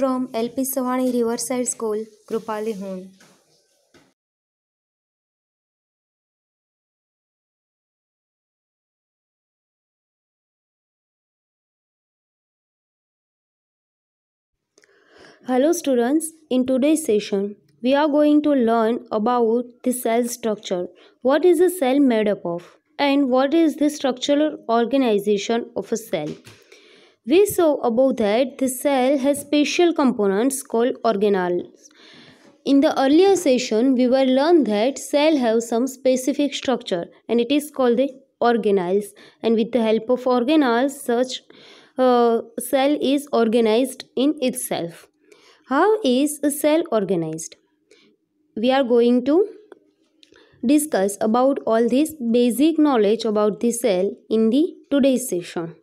from LP Savani Riverside School, Krupali Hund. Hello students, in today's session we are going to learn about the cell structure. What is a cell made up of and what is the structural organization of a cell? We saw above that the cell has special components called organelles. In the earlier session, we were learned that cell have some specific structure and it is called the organelles. And with the help of organelles, such cell is organized in itself. How is a cell organized? We are going to discuss about all this basic knowledge about the cell in the today's session.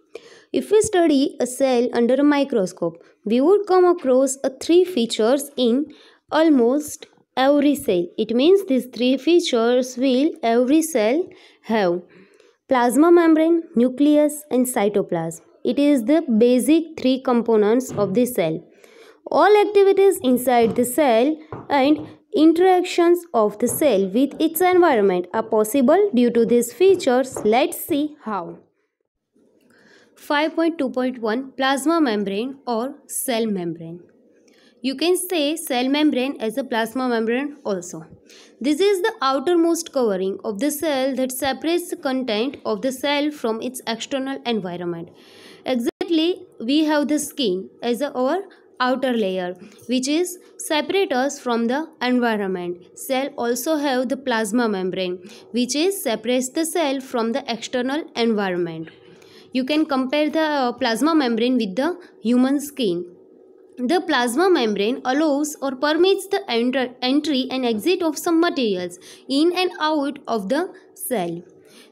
If we study a cell under a microscope, we would come across three features in almost every cell. It means these three features will every cell have: plasma membrane, nucleus and cytoplasm. It is the basic three components of the cell. All activities inside the cell and interactions of the cell with its environment are possible due to these features. Let's see how. 5.2.1 Plasma membrane or cell membrane. You can say cell membrane as a plasma membrane also. This is the outermost covering of the cell that separates the content of the cell from its external environment. Exactly, we have the skin as our outer layer which is separate us from the environment. Cell also have the plasma membrane which is separates the cell from the external environment. You can compare the plasma membrane with the human skin. The plasma membrane allows or permits the entry and exit of some materials in and out of the cell.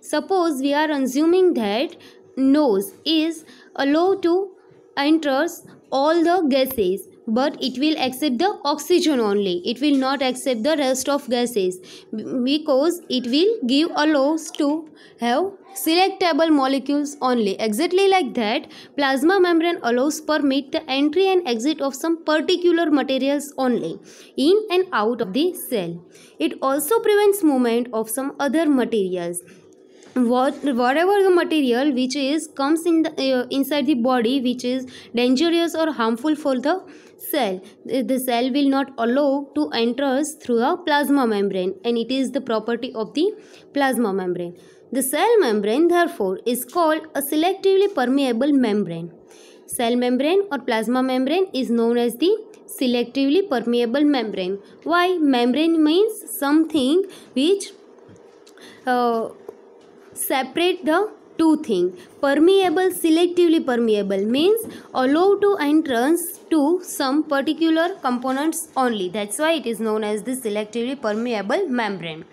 Suppose we are assuming that nose is allowed to enter all the gases, but it will accept the oxygen only. It will not accept the rest of gases because it will give allows to have selectable molecules only. Exactly like that, plasma membrane allows permit the entry and exit of some particular materials only in and out of the cell. It also prevents movement of some other materials. Whatever the material which is comes in the inside the body which is dangerous or harmful for the cell, the cell will not allow to enter through the plasma membrane, and it is the property of the plasma membrane. The cell membrane therefore is called a selectively permeable membrane. Cell membrane or plasma membrane is known as the selectively permeable membrane. Why? Membrane means something which separate the two things. Permeable, selectively permeable means allow to entrance to some particular components only. That's why it is known as the selectively permeable membrane.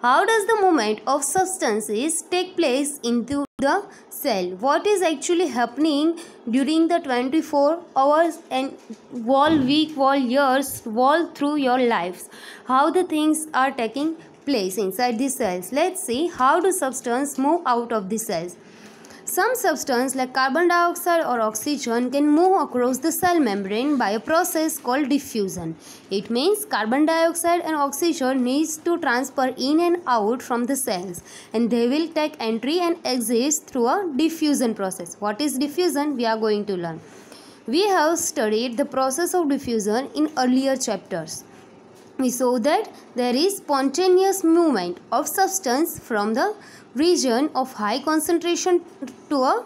How does the movement of substances take place into the cell? What is actually happening during the 24 hours and whole week, whole years, whole through your lives? How the things are taking place inside the cells. Let's see how do substance move out of the cells. Some substance like carbon dioxide or oxygen can move across the cell membrane by a process called diffusion. It means carbon dioxide and oxygen needs to transfer in and out from the cells, and they will take entry and exit through a diffusion process. What is diffusion? We are going to learn. We have studied the process of diffusion in earlier chapters. We saw that there is spontaneous movement of substance from the region of high concentration to a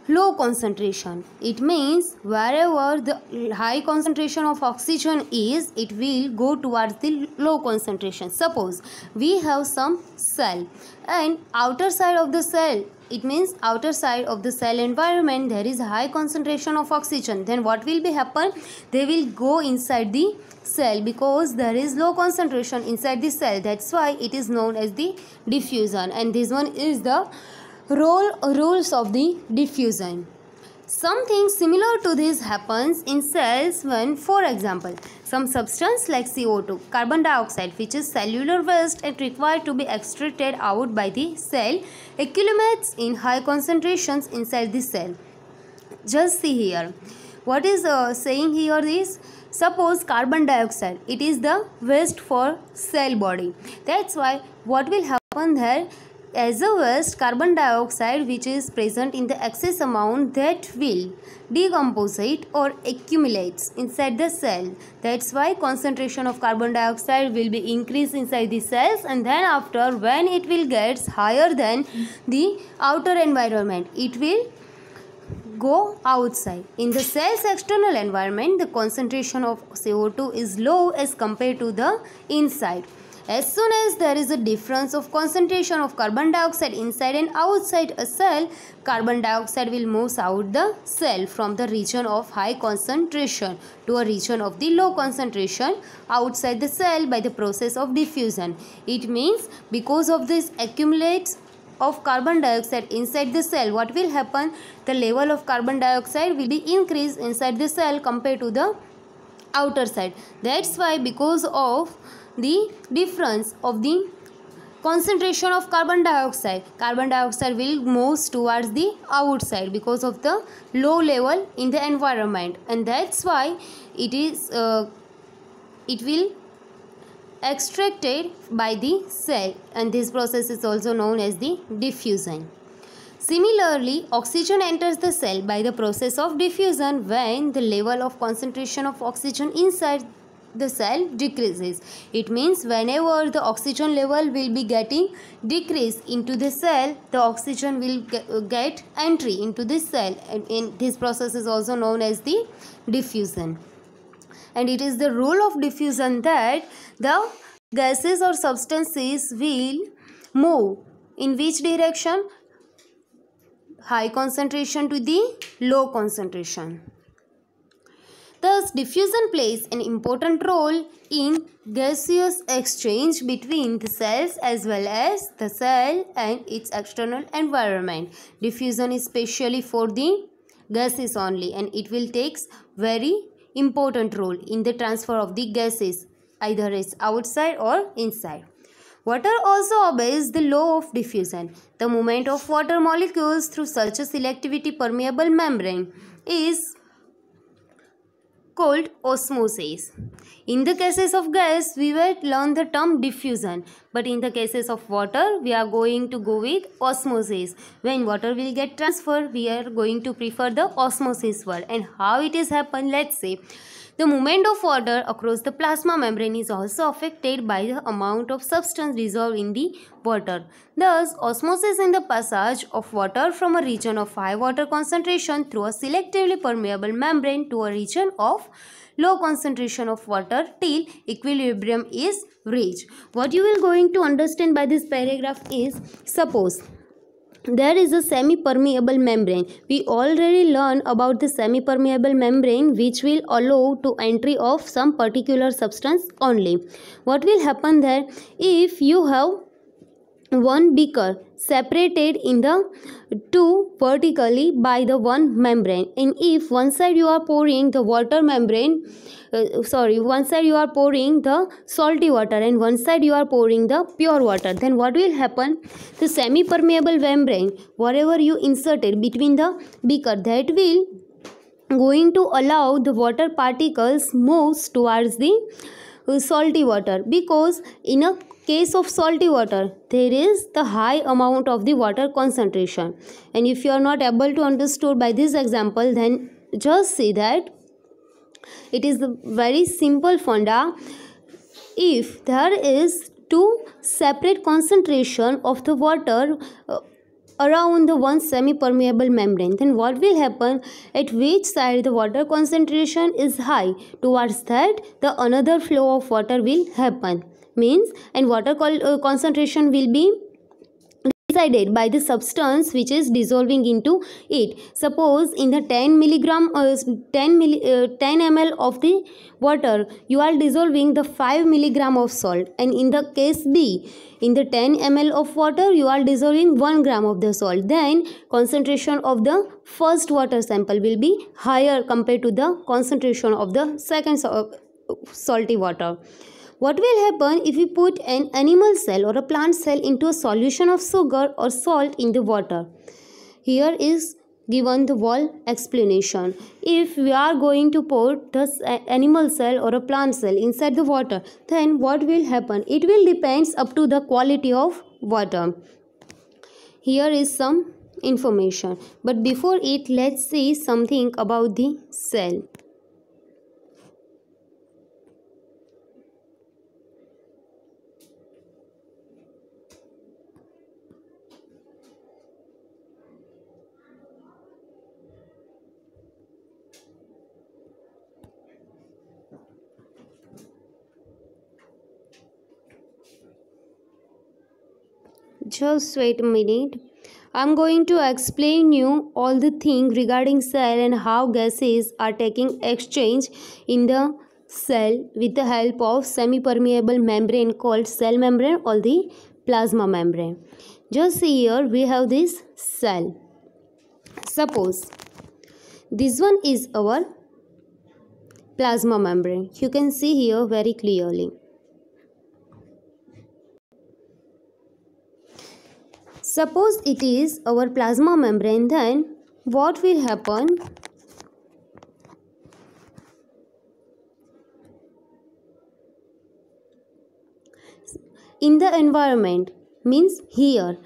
low concentration. It means wherever the high concentration of oxygen is, it will go towards the low concentration. Suppose we have some cell and outer side of the cell, it means outer side of the cell environment there is high concentration of oxygen. Then what will be happen? They will go inside the cell because there is low concentration inside the cell. That's why it is known as the diffusion, and this one is the rules of the diffusion. Something similar to this happens in cells when, for example, some substance like CO2, carbon dioxide, which is cellular waste and required to be extracted out by the cell, accumulates in high concentrations inside the cell. Just see here. What is saying here is, suppose carbon dioxide, it is the waste for cell body. That's why what will happen there, as a waste carbon dioxide which is present in the excess amount, that will decompose it or accumulates inside the cell. That's why concentration of carbon dioxide will be increased inside the cells, and then after, when it will get higher than the outer environment, it will go outside. In the cell's external environment, the concentration of CO2 is low as compared to the inside. As soon as there is a difference of concentration of carbon dioxide inside and outside a cell, carbon dioxide will move out the cell from the region of high concentration to a region of the low concentration outside the cell by the process of diffusion. It means because of this accumulates of carbon dioxide inside the cell, what will happen? The level of carbon dioxide will be increased inside the cell compared to the outer side. That's why, because of the difference of the concentration of carbon dioxide will move towards the outside because of the low level in the environment, and that's why it will extracted by the cell, and this process is also known as the diffusion. Similarly, oxygen enters the cell by the process of diffusion when the level of concentration of oxygen inside the cell decreases. It means whenever the oxygen level will be getting decreased into the cell, the oxygen will get entry into the cell, and in this process is also known as the diffusion. And it is the rule of diffusion that the gases or substances will move in which direction? High concentration to the low concentration. Thus, diffusion plays an important role in gaseous exchange between the cells as well as the cell and its external environment. Diffusion is specially for the gases only, and it will take very important role in the transfer of the gases, either it's outside or inside. Water also obeys the law of diffusion. The movement of water molecules through such a selectivity permeable membrane is called osmosis. In the cases of gas, we will learn the term diffusion, but in the cases of water, we are going to go with osmosis. When water will get transferred, we are going to prefer the osmosis word. And how it is happen? Let's say the movement of water across the plasma membrane is also affected by the amount of substance dissolved in the water. Thus, osmosis in the passage of water from a region of high water concentration through a selectively permeable membrane to a region of low concentration of water till equilibrium is reached. What you will going to understand by this paragraph is, suppose there is a semi-permeable membrane. We already learned about the semi-permeable membrane which will allow to entry of some particular substance only. What will happen there? If you have one beaker separated in the two vertically by the one membrane, and if one side you are pouring the water membrane one side you are pouring the salty water and one side you are pouring the pure water, then what will happen? The semi permeable membrane, whatever you inserted between the beaker, that will going to allow the water particles moves towards the salty water, because in a case of salty water there is the high amount of the water concentration. And if you are not able to understand by this example, then just see that it is the very simple funda. If there is two separate concentration of the water around the one semi-permeable membrane, then what will happen? At which side the water concentration is high, towards that the another flow of water will happen. Means, and water concentration will be decided by the substance which is dissolving into it. Suppose in the 10 ml of the water you are dissolving the 5 milligram of salt, and in the case B, in the 10 ml of water you are dissolving 1 gram of the salt, then concentration of the first water sample will be higher compared to the concentration of the second salty water. What will happen if we put an animal cell or a plant cell into a solution of sugar or salt in the water? Here is given the wall explanation. If we are going to put the animal cell or a plant cell inside the water, then what will happen? It will depends up to the quality of water. Here is some information, but before it, let's see something about the cell. Just wait a minute. I'm going to explain you all the thing regarding cell and how gases are taking exchange in the cell with the help of semi-permeable membrane called cell membrane or the plasma membrane. Just see here we have this cell. Suppose this one is our plasma membrane. You can see here very clearly. Suppose it is our plasma membrane, then what will happen? In the environment, means here,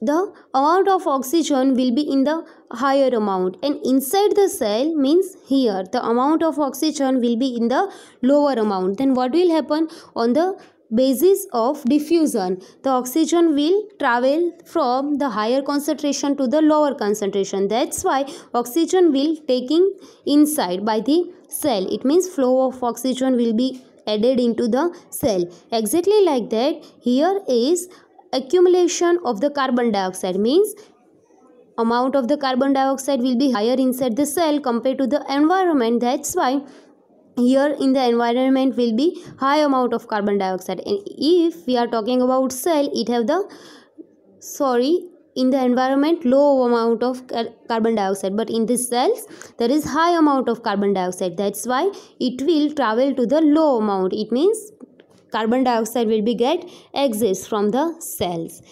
the amount of oxygen will be in the higher amount, and inside the cell means here the amount of oxygen will be in the lower amount. Then what will happen? On the basis of diffusion, the oxygen will travel from the higher concentration to the lower concentration. That's why oxygen will taking inside by the cell. It means flow of oxygen will be added into the cell. Exactly like that, here is accumulation of the carbon dioxide, means amount of the carbon dioxide will be higher inside the cell compared to the environment. That's why here in the environment will be high amount of carbon dioxide, and if we are talking about cell, it have the in the environment low amount of carbon dioxide, but in the cells there is high amount of carbon dioxide. That's why it will travel to the low amount. It means carbon dioxide will be get exits from the cells.